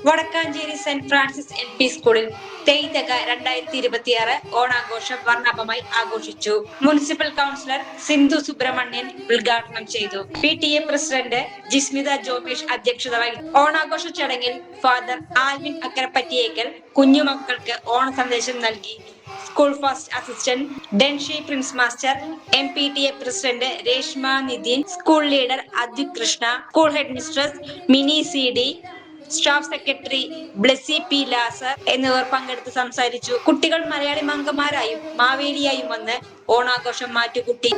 Vadakkanchery saint Francis LP സ്കൂളിൽ തെയ്തക 2026 ഓണാഘോഷം വർണ്ണാഭമായി ആഘോഷിച്ചു. മുനിസിപ്പൽ കൗൺസിലർ സിന്ധു സുബ്രഹ്മണ്യൻ ഉദ്ഘാടനം ചെയ്തു. PTA പ്രസിഡന്റ് ജിസ്മിത ജോബീഷ് അധ്യക്ഷത വഹിച്ചു. ഓണാഘോഷ ചടങ്ങിൽ ഫാദർ ആൽവിൻ അക്കരപ്പറ്റിയേക്കൽ കുഞ്ഞുമക്കൾക്ക് ഓണ സന്ദേശം നൽകി. School first assistant Denshi Prince master, MPTA president Reshma Nithin, school leader Advith Krishna, school head mistress Mini CD, staff secretary Blessy P. Lazar എന്നിവർ പങ്കെടുത്ത് സംസാരിച്ചു. കുട്ടികൾ മലയാളി മംഗമാരായും മാവേലിയായും വന്ന് ഓണാഘോഷം മാറ്റുകൂട്ടി.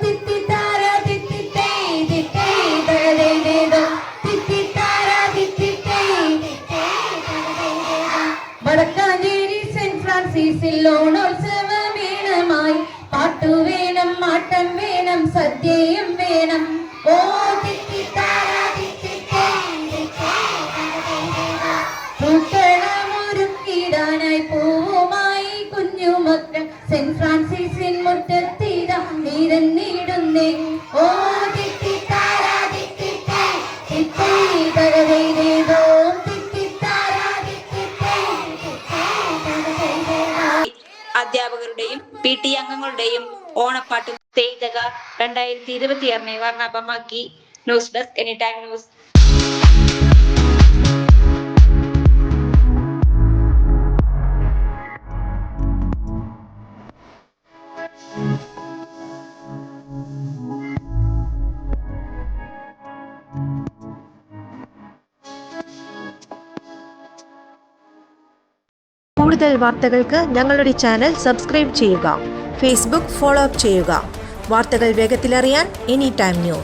വടക്കാഞ്ചേരി സെന്റ് ഫ്രാൻസിസിൽ ഓണോത്സവമേളമായി പാട്ടു വേണം, മാട്ടം വേണം, സദ്യയും വേണം. പൂക്കളമൊരുക്കിടാനായി പൂവുമായി കുഞ്ഞുമക്കൾ സെന്റ് ഫ്രാൻസിസിൻ മുറ്റത്തിട നിരന്നിടുന്നേ. ഓ അധ്യാപകരുടെയും PTA അംഗങ്ങളുടെയും ഓണപ്പാട്ടും തെയ്തക 2026 വർണ്ണാഭമാക്കി. News desk any time news. കൂടുതൽ വാർത്തകൾക്ക് ഞങ്ങളുടെ ചാനൽ സബ്സ്ക്രൈബ് ചെയ്യുക. ഫേസ്ബുക്ക് ഫോളോ അപ്പ് ചെയ്യുക. വാർത്തകൾ വേഗത്തിലറിയാൻ എനി ടൈം ന്യൂസ്.